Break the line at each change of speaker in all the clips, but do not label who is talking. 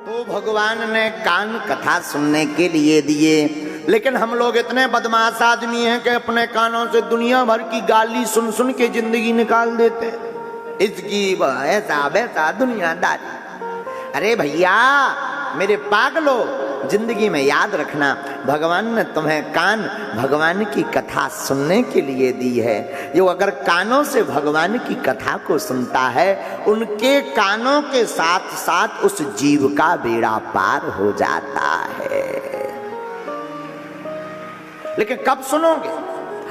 वो भगवान ने कान कथा सुनने के लिए दिए, लेकिन हम लोग इतने बदमाश आदमी हैं कि अपने कानों से दुनिया भर की गाली सुन सुन के जिंदगी निकाल देते हैं। इसकी ऐसा वैसा दुनियादारी। अरे भैया मेरे पागलो, जिंदगी में याद रखना, भगवान ने तुम्हें कान भगवान की कथा सुनने के लिए दी है। जो अगर कानों से भगवान की कथा को सुनता है, उनके कानों के साथ साथ उस जीव का बेड़ा पार हो जाता है। लेकिन कब सुनोगे?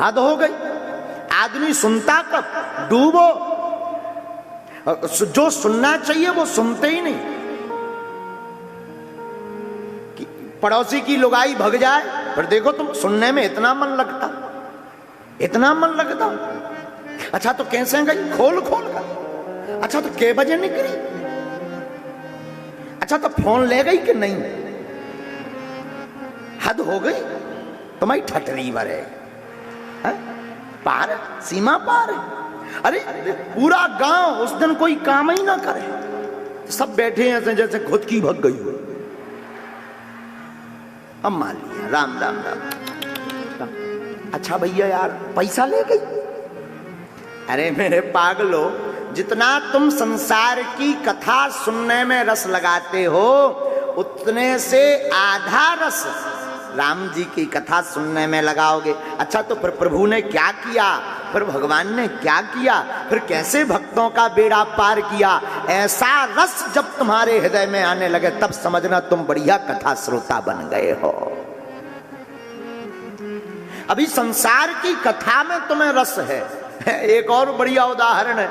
हद हो गई। आदमी सुनता कब? डूबो। जो सुनना चाहिए वो सुनते ही नहीं। पड़ोसी की लुगाई भग जाए, पर देखो तुम सुनने में इतना मन लगता, इतना मन लगता। अच्छा तो कैसे गई? खोल खोल कर। अच्छा तो कै बजे निकली? अच्छा तो फोन ले गई कि नहीं? हद हो गई। तुम्हारी ठटरी भर है, पार सीमा पार है। अरे पूरा गांव उस दिन कोई काम ही ना करे, सब बैठे ऐसे जैसे खुद की भग गई हो। अब मान लिया राम राम राम राम। अच्छा भैया यार पैसा ले गई। अरे मेरे पागलो, जितना तुम संसार की कथा सुनने में रस लगाते हो, उतने से आधा रस राम जी की कथा सुनने में लगाओगे। अच्छा तो फिर प्रभु ने क्या किया, फिर भगवान ने क्या किया, फिर कैसे भक्तों का बेड़ा पार किया, ऐसा रस जब तुम्हारे हृदय में आने लगे तब समझना तुम बढ़िया कथा श्रोता बन गए हो। अभी संसार की कथा में तुम्हें रस है। एक और बढ़िया उदाहरण है,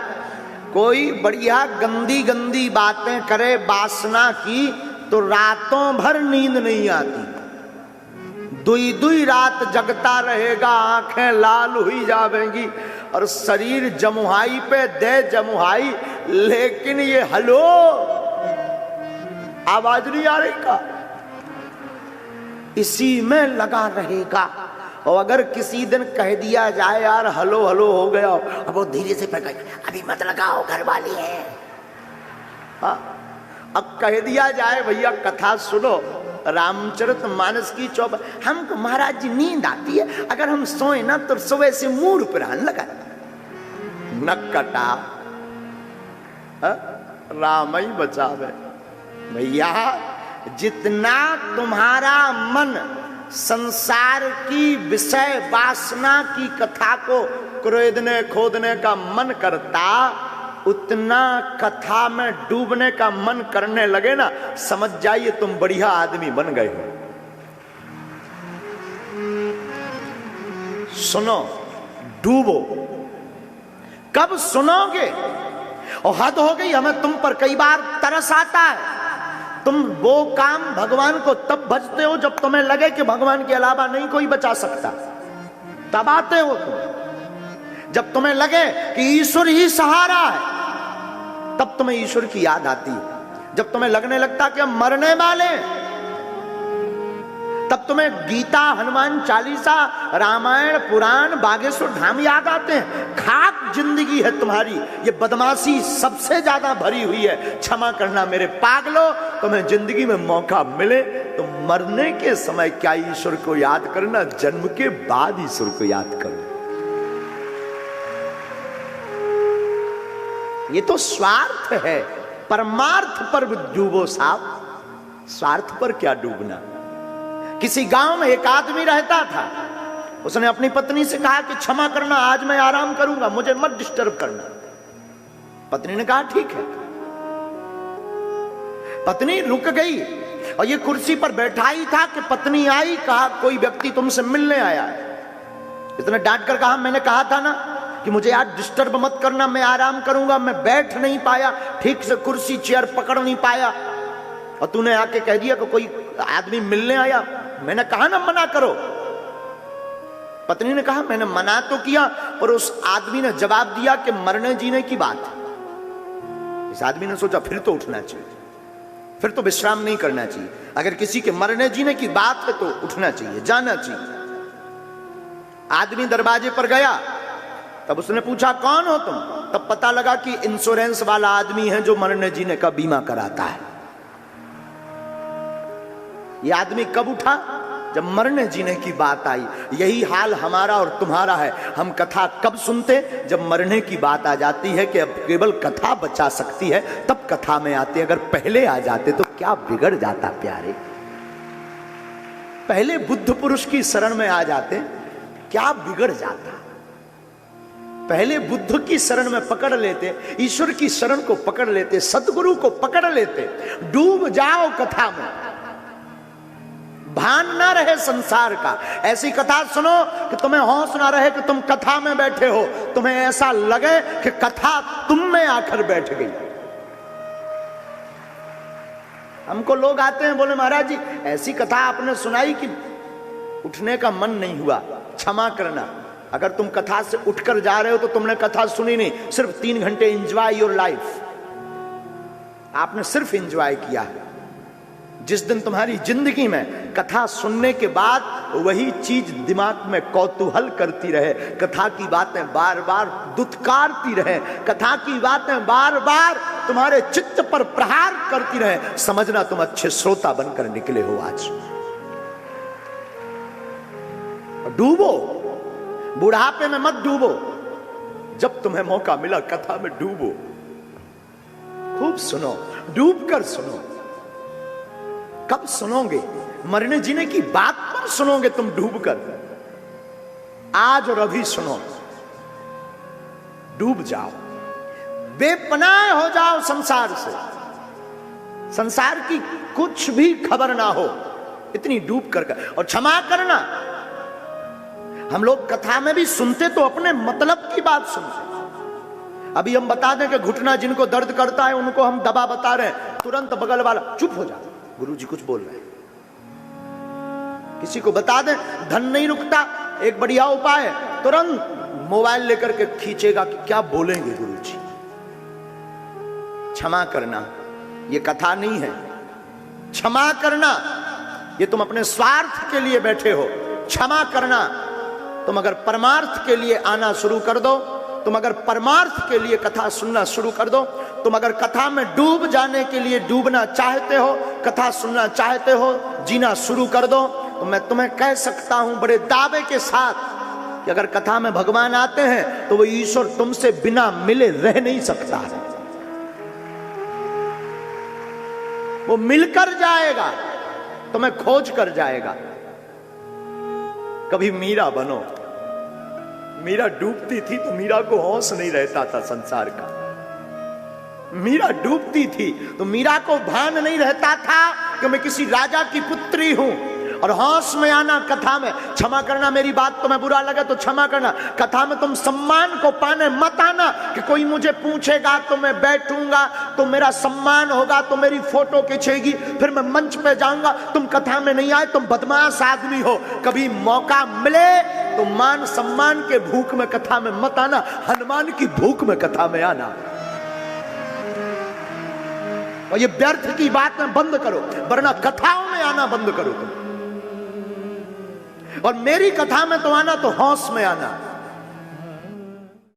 कोई बढ़िया गंदी गंदी बातें करे वासना की तो रातों भर नींद नहीं आती, दुई दुई रात जगता रहेगा, आंखें लाल हुई जाएंगी और शरीर जमुहाई पे दे जमुहाई, लेकिन ये हलो आवाज नहीं आ रही का, इसी में लगा रहेगा। और अगर किसी दिन कह दिया जाए यार हलो हलो हो गया, अब वो धीरे से पकड़, अभी मत लगाओ घर वाली है। अब कह दिया जाए भैया कथा सुनो, रामचरितमानस की चौपाई, हमको महाराज जी नींद आती है, अगर हम सोए ना तो सुबह से मुंह पर लगा नक्कटा राम ही बचावे। भैया जितना तुम्हारा मन संसार की विषय वासना की कथा को क्रोधने खोदने का मन करता, उतना कथा में डूबने का मन करने लगे ना, समझ जाइए तुम बढ़िया आदमी बन गए हो। सुनो, डूबो। कब सुनोगे? और हद हो गई, हमें तुम पर कई बार तरस आता है। तुम वो काम भगवान को तब भजते हो जब तुम्हें लगे कि भगवान के अलावा नहीं कोई बचा सकता, तब आते हो तुम। जब तुम्हें लगे कि ईश्वर ही सहारा है, तब तुम्हें ईश्वर की याद आती है। जब तुम्हें लगने लगता कि हम मरने वाले, तब तुम्हें गीता, हनुमान चालीसा, रामायण, पुराण, बागेश्वर धाम याद आते हैं। खाक जिंदगी है तुम्हारी, ये बदमाशी सबसे ज्यादा भरी हुई है। क्षमा करना मेरे पागलो, तुम्हें जिंदगी में मौका मिले तो मरने के समय क्या ईश्वर को याद करना, जन्म के बाद ईश्वर को याद करो। ये तो स्वार्थ है, परमार्थ पर डूबो साहब, स्वार्थ पर क्या डूबना। किसी गांव में एक आदमी रहता था, उसने अपनी पत्नी से कहा कि क्षमा करना, आज मैं आराम करूंगा, मुझे मत डिस्टर्ब करना। पत्नी ने कहा ठीक है। पत्नी रुक गई और ये कुर्सी पर बैठा ही था कि पत्नी आई, कहा कोई व्यक्ति तुमसे मिलने आया है। इसने डांट कर कहा मैंने कहा था ना कि मुझे आज डिस्टर्ब मत करना, मैं आराम करूंगा। मैं बैठ नहीं पाया, ठीक से कुर्सी चेयर पकड़ नहीं पाया, और तूने आके कह दिया कि कोई आदमी मिलने आया। मैंने कहा ना मना करो। पत्नी ने कहा मैंने मना तो किया, पर उस आदमी ने जवाब दिया कि मरने जीने की बात है। इस आदमी ने सोचा फिर तो उठना चाहिए, फिर तो विश्राम नहीं करना चाहिए। अगर किसी के मरने जीने की बात है तो उठना चाहिए, जाना चाहिए। आदमी दरवाजे पर गया, तब उसने पूछा कौन हो तुम? तब पता लगा कि इंश्योरेंस वाला आदमी है जो मरने जीने का बीमा कराता है। ये आदमी कब उठा? जब मरने जीने की बात आई। यही हाल हमारा और तुम्हारा है। हम कथा कब सुनते? जब मरने की बात आ जाती है कि अब केवल कथा बचा सकती है, तब कथा में आते। अगर पहले आ जाते तो क्या बिगड़ जाता प्यारे। पहले बुद्ध पुरुष की शरण में आ जाते, क्या बिगड़ जाता। पहले बुद्ध की शरण में पकड़ लेते, ईश्वर की शरण को पकड़ लेते, सदगुरु को पकड़ लेते। डूब जाओ कथा में, भान ना रहे संसार का। ऐसी कथा सुनो कि तुम्हें होश ना रहे कि तुम कथा में बैठे हो, तुम्हें ऐसा लगे कि कथा तुम में आकर बैठ गई। हमको लोग आते हैं, बोले महाराज जी ऐसी कथा आपने सुनाई कि उठने का मन नहीं हुआ, क्षमा करना। अगर तुम कथा से उठकर जा रहे हो तो तुमने कथा सुनी नहीं, सिर्फ 3 घंटे एंजॉय योर लाइफ, आपने सिर्फ एंजॉय किया है। जिस दिन तुम्हारी जिंदगी में कथा सुनने के बाद वही चीज दिमाग में कौतूहल करती रहे, कथा की बातें बार बार दुत्कारती रहे, कथा की बातें बार बार तुम्हारे चित्त पर प्रहार करती रहे, समझना तुम अच्छे श्रोता बनकर निकले हो आज। डूबो, बुढ़ापे में मत डूबो, जब तुम्हें मौका मिला कथा में डूबो, खूब सुनो, डूब कर सुनो। कब सुनोगे? मरने जीने की बात पर सुनोगे तुम डूब कर। आज और अभी सुनो, डूब जाओ, बेपनाह हो जाओ संसार से, संसार की कुछ भी खबर ना हो, इतनी डूब कर। और क्षमा करना, हम लोग कथा में भी सुनते तो अपने मतलब की बात सुनते। अभी हम बता दें कि घुटना जिनको दर्द करता है उनको हम दवा बता रहे हैं, तुरंत बगल वाला चुप हो जाता, गुरुजी कुछ बोल रहे हैं। किसी को बता दें धन नहीं रुकता, एक बढ़िया उपाय है, तुरंत मोबाइल लेकर के खींचेगा कि क्या बोलेंगे गुरुजी। क्षमा करना ये कथा नहीं है। क्षमा करना ये तुम अपने स्वार्थ के लिए बैठे हो। क्षमा करना, तुम अगर परमार्थ के लिए आना शुरू कर दो, तुम अगर परमार्थ के लिए कथा सुनना शुरू कर दो, तुम अगर कथा में डूब जाने के लिए डूबना चाहते हो, कथा सुनना चाहते हो, जीना शुरू कर दो, तो मैं तुम्हें कह सकता हूं बड़े दावे के साथ कि अगर कथा में भगवान आते हैं तो वो ईश्वर तुमसे बिना मिले रह नहीं सकता है। वो मिलकर जाएगा, तुम्हें खोज कर जाएगा। कभी मीरा बनो। मीरा डूबती थी तो मीरा को होश नहीं रहता था संसार का। मीरा डूबती थी तो मीरा को भान नहीं रहता था कि मैं किसी राजा की पुत्री हूं। और होश में आना कथा में, क्षमा करना, मेरी बात तुम्हें बुरा लगे तो क्षमा करना। कथा में तुम सम्मान को पाने मत आना कि कोई मुझे पूछेगा तो मैं बैठूंगा तो मेरा सम्मान होगा, तो मेरी फोटो खींचेगी, फिर मैं मंच पे जाऊंगा। तुम कथा में नहीं आए, तुम बदमाश आदमी हो। कभी मौका मिले तो मान सम्मान के भूख में कथा में मत आना, हनुमान की भूख में कथा में आना। और ये व्यर्थ की बात में बंद करो, वरना कथाओं में आना बंद करो तुम। और मेरी कथा में तो आना तो होश में आना।